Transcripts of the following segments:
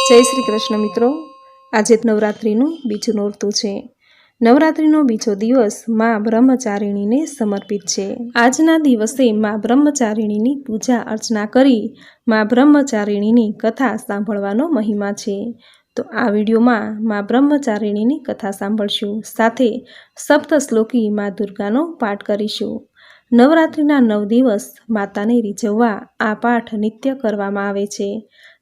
જય શ્રી કૃષ્ણ મિત્રો, આજે નવરાત્રિનું બીજું નોરતું છે। નવરાત્રિનો બીજો દિવસ માં બ્રહ્મચારિણીને સમર્પિત છે। આજના દિવસે માં બ્રહ્મચારિણીની પૂજા અર્ચના કરી માં બ્રહ્મચારિણીની કથા સાંભળવાનો મહિમા છે। તો આ વિડીયોમાં માં બ્રહ્મચારિણીની કથા સાંભળશું, સાથે સપ્તશ્લોકી માં દુર્ગાનો પાઠ કરીશું। નવરાત્રિના 9 દિવસ માતાને રીઝવવા આ પાઠ નિત્ય કરવામાં આવે છે,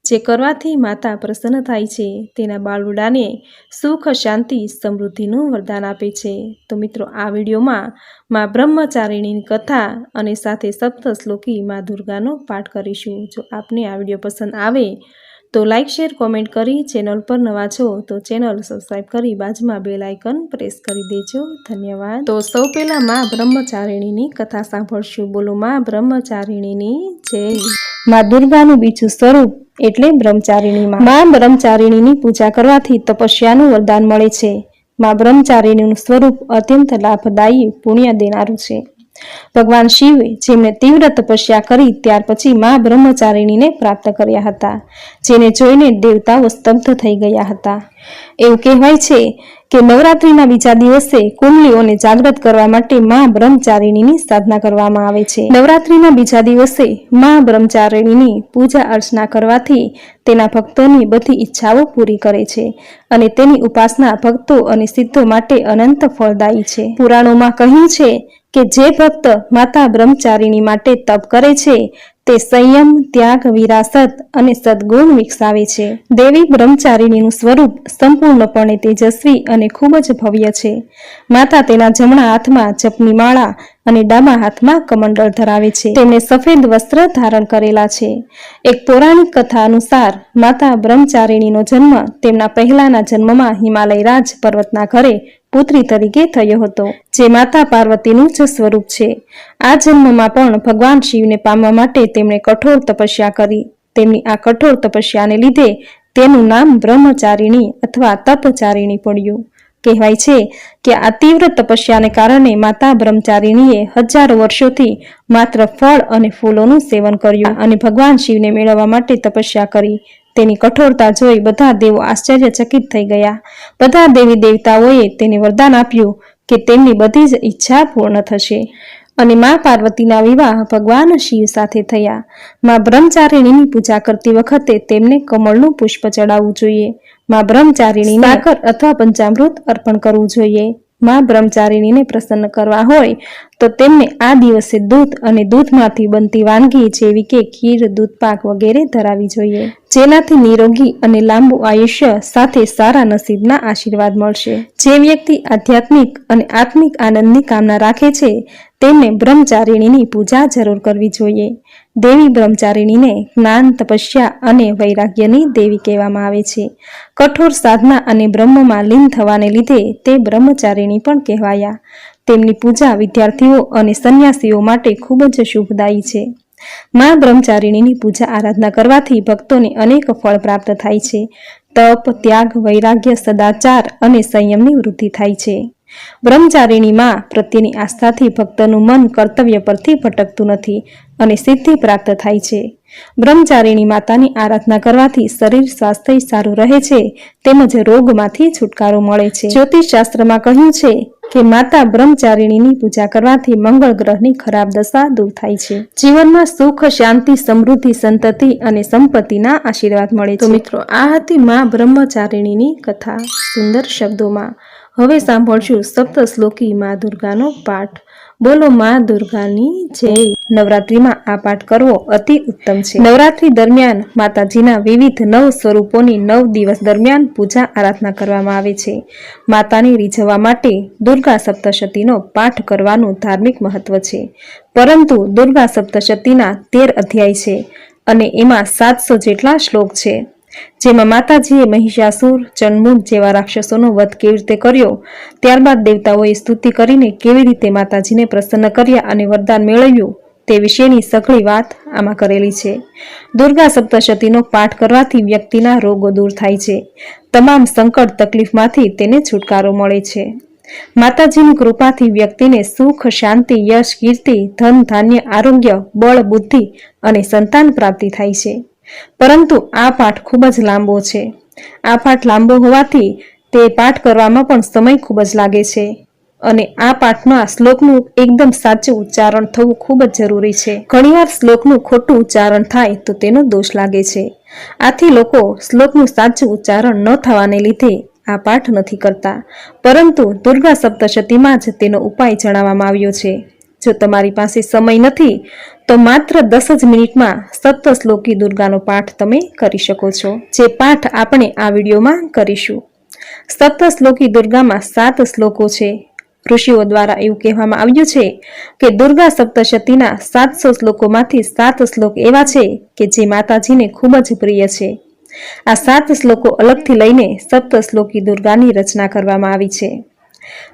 જે કરવાથી માતા પ્રસન્ન થાય છે, તેના બાળુડાને સુખ, શાંતિ, સમૃદ્ધિનું વરદાન આપે છે। તો મિત્રો, આ વિડીયોમાં માં બ્રહ્મચારિણીની કથા અને સાથે સપ્તશ્લોકી માં દુર્ગાનો પાઠ કરીશું। જો આપને આ વિડીયો પસંદ આવે તો લાઇક, શેર, કોમેન્ટ કરી, ચેનલ પર નવા છો તો ચેનલ સબસ્ક્રાઈબ કરી બાજુમાં બેલ આઇકન પ્રેસ કરી દેજો। ધન્યવાદ। તો સૌ પહેલા માં બ્રહ્મચારિણીની કથા સાંભળશું। બોલો માં બ્રહ્મચારિણીની જય। માં દુર્ગાનું બીજું સ્વરૂપ એટલે બ્રહ્મચારિણી। માં બ્રહ્મચારિણીની પૂજા કરવાથી તપસ્યાનું વરદાન મળે છે। માં બ્રહ્મચારિણીનું સ્વરૂપ અત્યંત લાભદાયી, પુણ્ય દેનારું છે। ભગવાન શિવ જેમણે તીવ્ર તપસ્યા કરી ત્યાર પછી માં બ્રહ્મચારિણીને પ્રાપ્ત કર્યા હતા, જેને જોઈને દેવતાઓ સ્તબ્ધ થઈ ગયા હતા। એવું કહેવાય છે કે નવરાત્રિના બીજા દિવસે કુંડલીઓને જાગૃત કરવા માટે માં બ્રહ્મચારિણીની સાધના કરવામાં આવે છે। નવરાત્રિના બીજા દિવસે માં બ્રહ્મચારિણીની પૂજા અર્ચના કરવાથી તેના ભક્તોની બધી ઈચ્છાઓ પૂરી કરે છે અને તેની ઉપાસના ભક્તો અને સિદ્ધો માટે અનંત ફળદાયી છે। પુરાણોમાં કહ્યું છે કે જે ભક્ત માતા બ્રહ્મચારિણી માટે તપ કરે છે તે સંયમ, ત્યાગ, વિરાસત અને સદગુણ વિકસાવે છે। દેવી બ્રહ્મચારિણીનું સ્વરૂપ સંપૂર્ણપણે તેજસ્વી અને ખૂબ જ ભવ્ય છે। માતા તેના જમણા હાથમાં જપની માળા અને ડાબા હાથમાં કમંડળ ધરાવે છે। તેમણે સફેદ વસ્ત્ર ધારણ કરેલા છે। એક પૌરાણિક કથા અનુસાર માતા બ્રહ્મચારિણીનો જન્મ તેમના પહેલાના જન્મમાં હિમાલય રાજ પર્વતના ઘરે પુત્રી તરીકે થયો હતો, જે માતા પાર્વતીનું જ સ્વરૂપ છે। આ જન્મમાં પણ ભગવાન શિવને પામવા માટે તેમણે કઠોર તપસ્યા કરી। તેમની આ કઠોર તપસ્યાને લીધે તેનું નામ બ્રહ્મચારિણી અથવા તપચારિણી પડ્યું। કહેવાય છે કે આ તીવ્ર તપસ્યાને કારણે માતા બ્રહ્મચારિણીએ હજારો વર્ષોથી માત્ર ફળ અને ફૂલોનું સેવન કર્યું અને ભગવાન શિવને મેળવવા માટે તપસ્યા કરી। તેની કઠોરતા જોઈ બધા દેવો આશ્ચર્યચકિત થઈ ગયા। બધા દેવી દેવતાઓએ તેને વરદાન આપ્યું કે તેમની બધી જ ઈચ્છા પૂર્ણ થશે અને મા પાર્વતીના વિવાહ ભગવાન શિવ સાથે થયા। મા બ્રહ્મચારિણીની પૂજા કરતી વખતે તેમને કમળનું પુષ્પ ચડાવવું જોઈએ। મા બ્રહ્મચારિણીને સાકર અથવા પંચામૃત અર્પણ કરવું જોઈએ। મા બ્રહ્મચારિણીને પ્રસન્ન કરવા હોય તો તેમને આ દિવસે દૂધ અને દૂધમાંથી બનતી વાનગી જેવી કે ખીર, દૂધપાક વગેરે ધરાવવી જોઈએ, જેનાથી નિરોગી અને લાંબુ આયુષ્ય સાથે સારા નસીબના આશીર્વાદ મળશે। જે વ્યક્તિ આધ્યાત્મિક અને આત્મિક આનંદની કામના રાખે છે તેમને બ્રહ્મચારિણીની પૂજા જરૂર કરવી જોઈએ। દેવી બ્રહ્મચારિણીને જ્ઞાન, તપસ્યા અને વૈરાગ્યની દેવી કહેવામાં આવે છે। કઠોર સાધના અને બ્રહ્મમાં લીન થવાને લીધે તે બ્રહ્મચારિણી પણ કહેવાયા। તેમની પૂજા વિદ્યાર્થીઓ અને સંન્યાસીઓ માટે ખૂબ જ શુભદાયી છે। મા બ્રહ્મચારિણીની પૂજા આરાધના કરવાથી ભક્તોને અનેક ફળ પ્રાપ્ત થાય છે। તપ, ત્યાગ, વૈરાગ્ય, સદાચાર અને સંયમની વૃદ્ધિ થાય છે। બ્રહ્મચારિણી માં પ્રત્યેની આસ્થાથી ભક્તનું મન કર્તવ્ય પરથી ભટકતું નથી અને સિદ્ધિ પ્રાપ્ત થાય છે। બ્રહ્મચારિણી માતાની આરાધના કરવાથી શરીર સ્વાસ્થ્ય સારું રહે છે તેમજ રોગમાંથી છુટકારો મળે છે। જ્યોતિષ શાસ્ત્રમાં કહ્યું છે કે માતા બ્રહ્મચારિણીની પૂજા કરવાથી મંગળ ગ્રહની ખરાબ દશા દૂર થાય છે। જીવનમાં સુખ, શાંતિ, સમૃદ્ધિ, સંતતિ અને સંપત્તિના આશીર્વાદ મળે છે। તો મિત્રો, આ હતી મા બ્રહ્મચારિણીની કથા સુંદર શબ્દોમાં। હવે સાંભળશું સપ્તશ્લોકી મા દુર્ગાનો પાઠ। બોલો મા દુર્ગાની જય। નવરાત્રિમાં આ પાઠ કરવો અતિ ઉત્તમ છે। નવરાત્રિ દરમિયાન માતાજીના વિવિધ 9 સ્વરૂપોની 9 દિવસ દરમિયાન પૂજા આરાધના કરવામાં આવે છે। માતાને રીઝવવા માટે દુર્ગા સપ્તશતીનો પાઠ કરવાનું ધાર્મિક મહત્વ છે, પરંતુ દુર્ગા સપ્તશતીના 13 અધ્યાય છે અને એમાં 700 જેટલા શ્લોક છે, જેમાં માતાજીએ મહિષાસુર, ચંડમુંડ જેવા રાક્ષસોનો વધ કેવી રીતે કર્યો, ત્યારબાદ દેવતાઓએ સ્તુતિ કરીને કેવી રીતે માતાજીને પ્રસન્ન કર્યા અને વરદાન મેળવ્યું તે વિશેની સઘળી વાત આમાં કરેલી છે। દુર્ગા સપ્તશતીનો પાઠ કરવાથી વ્યક્તિના રોગો દૂર થાય છે, તમામ સંકટ તકલીફમાંથી તેને છુટકારો મળે છે। માતાજીની કૃપાથી વ્યક્તિને સુખ, શાંતિ, યશ, કીર્તિ, ધન, ધાન્ય, આરોગ્ય, બળ, બુદ્ધિ અને સંતાન પ્રાપ્તિ થાય છે। પરંતુ આ પાઠ ખૂબ જ લાંબો છે. આ પાઠ લાંબો હોવાથી તે પાઠ કરવામાં પણ સમય ખૂબ જ લાગે છે અને આ પાઠમાં શ્લોકનું એકદમ સાચું ઉચ્ચારણ થવું ખૂબ જ જરૂરી છે. ઘણીવાર શ્લોકનું ખોટું ઉચ્ચારણ થાય તો તેનો દોષ લાગે છે. આથી લોકો શ્લોકનું સાચું ઉચ્ચારણ ન થવાને લીધે આ પાઠ નથી કરતા, પરંતુ દુર્ગા સપ્તશતીમાં જ તેનો ઉપાય જણાવવામાં આવ્યો છે. જો તમારી પાસે સમય નથી તો માત્ર 10 જ મિનિટમાં સપ્તશ્લોકી દુર્ગાનો પાઠ તમે કરી શકો છો, જે પાઠ આપણે આ વિડીયોમાં કરીશું. સપ્તશ્લોકી દુર્ગામાં 7 શ્લોકો છે. ઋષિઓ દ્વારા એવું કહેવામાં આવ્યું છે કે દુર્ગા સપ્તશતીના 700 શ્લોકોમાંથી 7 શ્લોક એવા છે કે જે માતાજીને ખૂબ જ પ્રિય છે. આ 7 શ્લોકો અલગથી લઈને સપ્તશ્લોકી દુર્ગાની રચના કરવામાં આવી છે.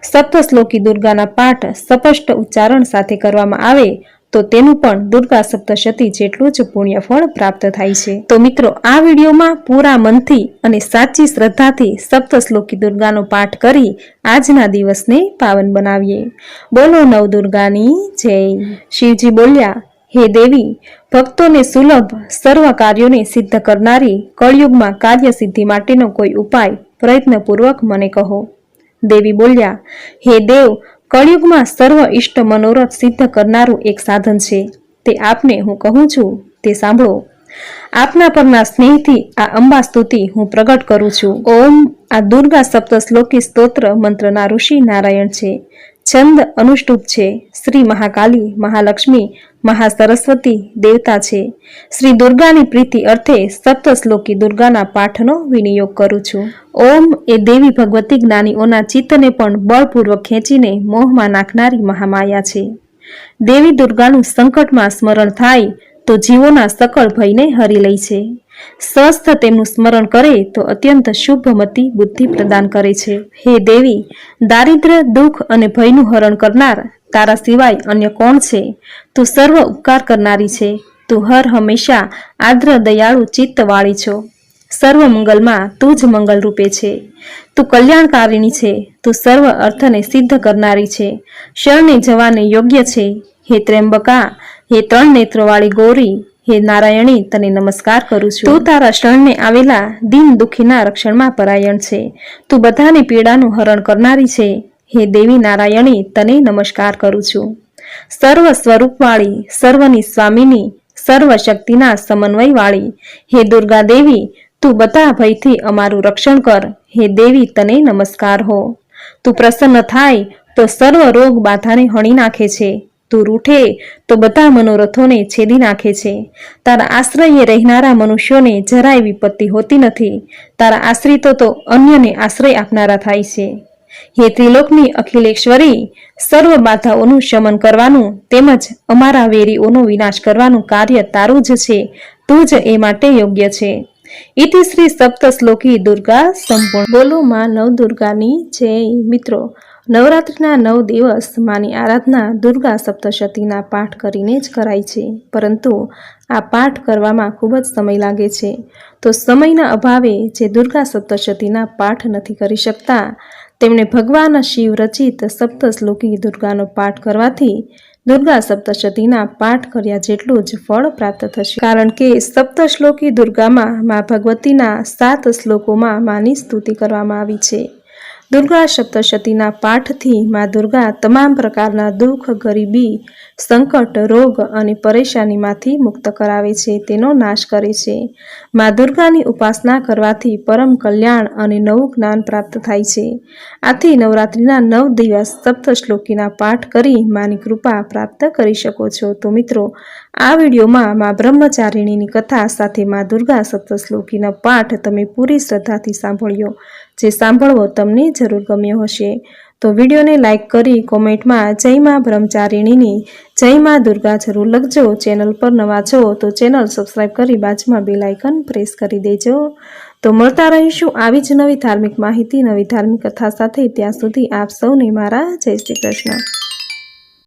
સપ્તશ્લોકી દુર્ગાના પાઠ સ્પષ્ટ ઉચ્ચારણ સાથે કરવામાં આવે તો તેનું પણ દુર્ગા સપ્તશતી જેટલું જ પુણ્યફળ પ્રાપ્ત થાય છે. તો મિત્રો, આ વિડીયોમાં પૂરા મનથી અને સાચી શ્રદ્ધાથી સપ્તશ્લોકી દુર્ગાનો પાઠ કરી આજના દિવસને પાવન બનાવીએ. બોલો નવદુર્ગાની જય. શિવજી બોલ્યા, હે દેવી, ભક્તોને સુલભ સર્વ કાર્યોને સિદ્ધ કરનારી કળયુગમાં કાર્ય સિદ્ધિ માટેનો કોઈ ઉપાય પ્રયત્નપૂર્વક મને કહો. દેવી બોલ્યા, હે દેવ, કળયુગમાં સર્વ ઇષ્ટ મનોરથ સિદ્ધ કરનારું એક સાધન છે. તે આપને હું કહું છું તે સાંભળો. આપના પરના સ્નેહથી આ અંબા સ્તુતિ હું પ્રગટ કરું છું. ઓમ. આ દુર્ગા સપ્તશ્લોકી સ્તોત્ર મંત્રના ઋષિ નારાયણ છે. છંદ અનુષ્ટુપ છે. શ્રી મહાકાલી, મહાલક્ષ્મી, મહાસરસ્વતી દેવતા છે. શ્રી દુર્ગાની પ્રીતિ અર્થે સપ્તશ્લોકી દુર્ગાના પાઠનો વિનિયોગ કરું છું. ઓમ એ દેવી ભગવતી જ્ઞાનીઓના ચિત્તને પણ બળપૂર્વક ખેંચીને મોહમાં નાખનારી મહામાયા છે. દેવી દુર્ગાનું સંકટમાં સ્મરણ થાય તો જીવોના સકળ ભયને હરી લે છે. સ્વસ્થ તેમનું સ્મરણ કરે તો અત્યંત શુભમતી બુદ્ધિ પ્રદાન કરે છે. હે દેવી, દારિદ્ર્ય, દુઃખ અને ભયનું હરણ કરનાર તારા સિવાય અન્ય કોણ છે? તું સર્વ ઉપકાર કરનારી છે. તું હર હંમેશા આદ્ર દયાળુ ચિત્તવાળી છો. સર્વ મંગલમાં તું જ મંગલ રૂપે છે. તું કલ્યાણકારિણી છે. તું સર્વ અર્થને સિદ્ધ કરનારી છે. શરણે જવાને યોગ્ય છે. હે ત્ર્યંબકા, હે 3 નેત્રવાળી ગૌરી, હે નારાયણી, તને નમસ્કાર કરું છું. તું તારા શરણે આવેલા દીન દુઃખીના રક્ષણમાં પરાયણ છે. તું બધાની પીડાનું હરણ કરનારી છે. હે દેવી નારાયણી, તને નમસ્કાર કરું છું. સર્વ સ્વરૂપવાળી, સર્વની સ્વામીની, સર્વ શક્તિના સમન્વયવાળી, હે દુર્ગા દેવી, તું બધા ભયથી અમારું રક્ષણ કર. હે દેવી, તને નમસ્કાર હો. તું પ્રસન્ન થાય તો સર્વ રોગ બાધાને હણી નાખે છે. તું રૂઠે તો બધા મનોરથોને છેદી નાખે છે. તારા આશ્રયે રહેનારા મનુષ્યોને જરાય વિપત્તિ હોતી નથી. તારા આશ્રિતો તો અન્યને આશ્રય આપનારા થાય છે. હે ત્રિલોકની અખિલેશ્વરી, સર્વ બાધાઓનું શમન કરવાનું તેમજ અમારા વેરીઓનો વિનાશ કરવાનું કાર્ય તારું જ છે. તું જ એ માટે યોગ્ય છે. ઇતિ શ્રી સપ્તશ્લોકી દુર્ગા સંપૂર્ણ. બોલો માં નવદુર્ગાની જય. મિત્રો, નવરાત્રિના 9 દિવસ માની આરાધના દુર્ગા સપ્તશતીના પાઠ કરીને જ કરાય છે, પરંતુ આ પાઠ કરવામાં ખૂબ જ સમય લાગે છે. તો સમયના અભાવે જે દુર્ગા સપ્તશતીના પાઠ નથી કરી શકતા તેમણે ભગવાન શિવ રચિત સપ્તશ્લોકી દુર્ગાનો પાઠ કરવાથી દુર્ગા સપ્તશતીના પાઠ કર્યા જેટલું જ ફળ પ્રાપ્ત થશે. કારણ કે સપ્તશ્લોકી દુર્ગામાં મા ભગવતીના 7 શ્લોકોમાં માની સ્તુતિ કરવામાં આવી છે. દુર્ગા સપ્તશતીના પાઠથી મા દુર્ગા તમામ પ્રકારના દુઃખ, ગરીબી, સંકટ, રોગ અને પરેશાનીમાંથી મુક્ત કરાવે છે, તેનો નાશ કરે છે. મા દુર્ગાની ઉપાસના કરવાથી પરમ કલ્યાણ અને નવું જ્ઞાન પ્રાપ્ત થાય છે. આથી નવરાત્રિના 9 દિવસ સપ્તશ્લોકીના પાઠ કરી માની કૃપા પ્રાપ્ત કરી શકો છો. તો મિત્રો, આ વિડીયોમાં મા બ્રહ્મચારિણીની કથા સાથે મા દુર્ગા સપ્તશ્લોકીનો પાઠ તમે પૂરી શ્રદ્ધાથી સાંભળ્યો, જે સાંભળવો તમને જરૂર ગમ્યો હશે. તો વિડીયોને લાઇક કરી કોમેન્ટમાં જય મા બ્રહ્મચારિણીની, જય મા દુર્ગા જરૂર લખજો. ચેનલ પર નવા છો તો ચેનલ સબસ્ક્રાઈબ કરી બાજુમાં બેલ આઇકન પ્રેસ કરી દેજો. તો મળતા રહીશું આવી જ નવી ધાર્મિક માહિતી, નવી ધાર્મિક કથા સાથે. ત્યાં સુધી આપ સૌને મારા જય શ્રી કૃષ્ણ.